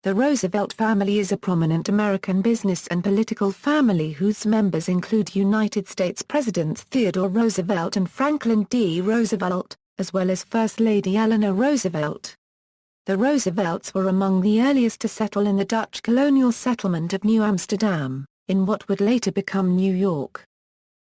The Roosevelt family is a prominent American business and political family whose members include United States Presidents Theodore Roosevelt and Franklin D. Roosevelt, as well as First Lady Eleanor Roosevelt. The Roosevelts were among the earliest to settle in the Dutch colonial settlement of New Amsterdam, in what would later become New York.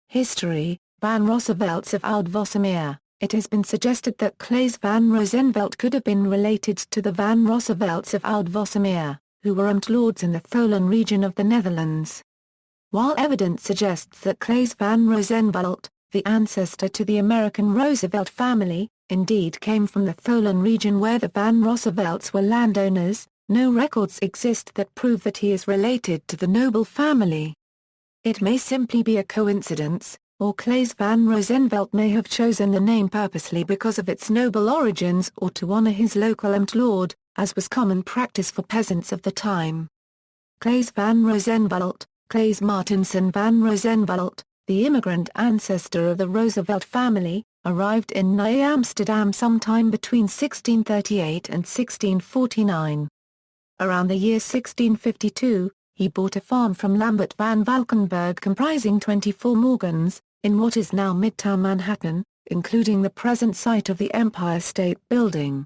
History: Van Roosevelts of Oud-Vossemeer. It has been suggested that Claes van Roosevelt could have been related to the Van Roosevelts of Oud-Vossemeer, who were lords in the Tholen region of the Netherlands. While evidence suggests that Claes van Roosevelt, the ancestor to the American Roosevelt family, indeed came from the Tholen region where the Van Roosevelts were landowners, no records exist that prove that he is related to the noble family. It may simply be a coincidence, or Claes van Roosevelt may have chosen the name purposely because of its noble origins or to honor his local lord, as was common practice for peasants of the time. Claes van Roosevelt, Claes Martinson van Roosevelt, the immigrant ancestor of the Roosevelt family, arrived in Nieuw Amsterdam sometime between 1638 and 1649. Around the year 1652, he bought a farm from Lambert van Valkenburg comprising 24 morgens, in what is now Midtown Manhattan, including the present site of the Empire State Building.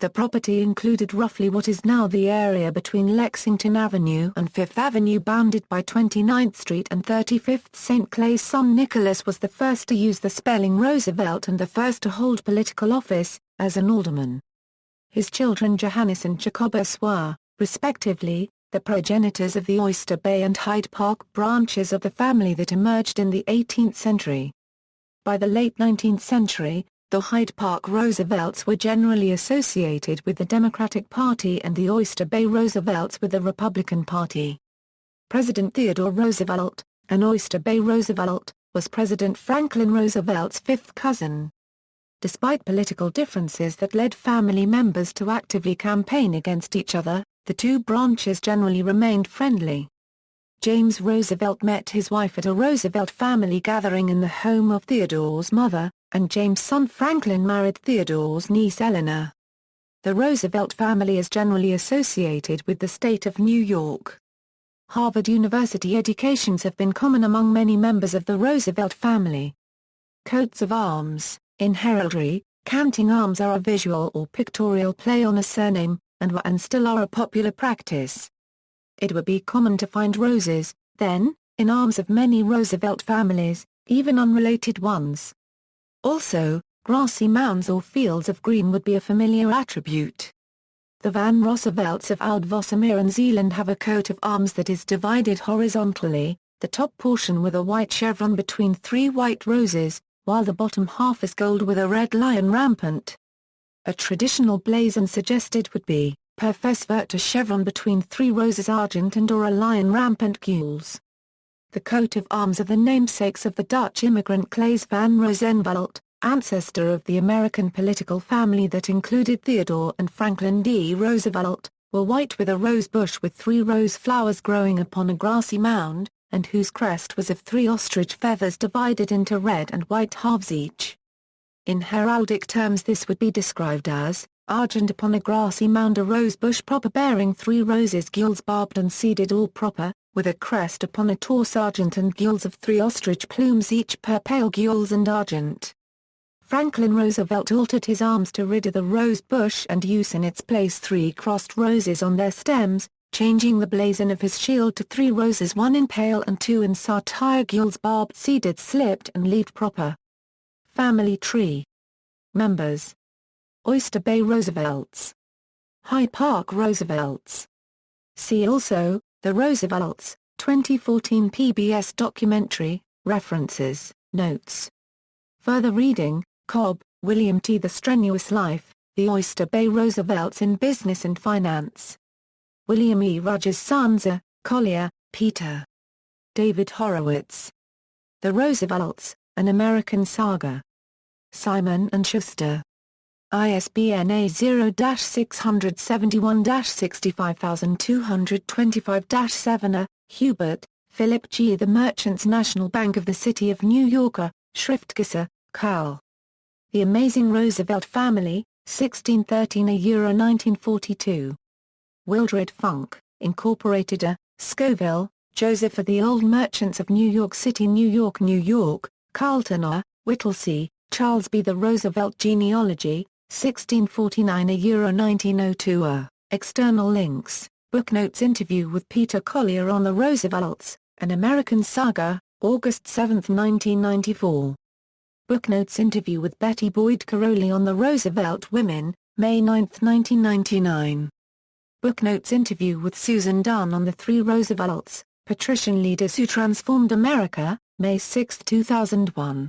The property included roughly what is now the area between Lexington Avenue and Fifth Avenue, bounded by 29th Street and 35th. St. Claes' son Nicholas was the first to use the spelling Roosevelt and the first to hold political office, as an alderman. His children Johannes and Jacobus were, respectively, the progenitors of the Oyster Bay and Hyde Park branches of the family that emerged in the 18th century. By the late 19th century, the Hyde Park Roosevelts were generally associated with the Democratic Party and the Oyster Bay Roosevelts with the Republican Party. President Theodore Roosevelt, an Oyster Bay Roosevelt, was President Franklin Roosevelt's fifth cousin. Despite political differences that led family members to actively campaign against each other, the two branches generally remained friendly. James Roosevelt met his wife at a Roosevelt family gathering in the home of Theodore's mother, and James' son Franklin married Theodore's niece Eleanor. The Roosevelt family is generally associated with the state of New York. Harvard University educations have been common among many members of the Roosevelt family. Coats of arms. In heraldry, counting arms are a visual or pictorial play on a surname, and were and still are a popular practice. It would be common to find roses, then, in arms of many Roosevelt families, even unrelated ones. Also, grassy mounds or fields of green would be a familiar attribute. The Van Roosevelts of Oud-Vossemeer and Zeeland have a coat of arms that is divided horizontally, the top portion with a white chevron between three white roses, while the bottom half is gold with a red lion rampant. A traditional blazon suggested would be, per fesvert, a chevron between three roses argent and or a lion rampant gules. The coat of arms of the namesakes of the Dutch immigrant Claes van Roosevelt, ancestor of the American political family that included Theodore and Franklin D. Roosevelt, were white with a rose bush with three rose flowers growing upon a grassy mound, and whose crest was of three ostrich feathers divided into red and white halves each. In heraldic terms this would be described as, argent upon a grassy mound, a rose bush proper bearing three roses gules barbed and seeded all proper, with a crest upon a torse argent and gules of three ostrich plumes each per pale gules and argent. Franklin Roosevelt altered his arms to rid of the rose bush and use in its place three crossed roses on their stems, changing the blazon of his shield to three roses, one in pale and two in satire gules barbed seeded slipped and leaved proper. Family tree. Members: Oyster Bay Roosevelts, Hyde Park Roosevelts. See also, The Roosevelts, 2014 PBS documentary, references, notes. Further reading: Cobb, William T. The Strenuous Life, The Oyster Bay Roosevelts in Business and Finance. William E. Rogers Sons, Collier, Peter. David Horowitz. The Roosevelts, An American Saga. Simon & Schuster. ISBN A0-671-65225-7. Hubert, Philip G. The Merchants National Bank of the City of New York, Schriftgesse, Karl. The Amazing Roosevelt Family, 1613–1942. Wildred Funk, Incorporated. Scoville, Joseph. The Old Merchants of New York City, New York, New York. Carlton. Whittlesey, Charles B. The Roosevelt Genealogy, 1649 1902. External links. Booknotes. Interview with Peter Collier on the Roosevelts, An American Saga, August 7, 1994. Booknotes. Interview with Betty Boyd Caroli on the Roosevelt Women, May 9, 1999. Booknotes. Interview with Susan Dunn on the Three Roosevelts, Patrician Leaders Who Transformed America, May 6, 2001.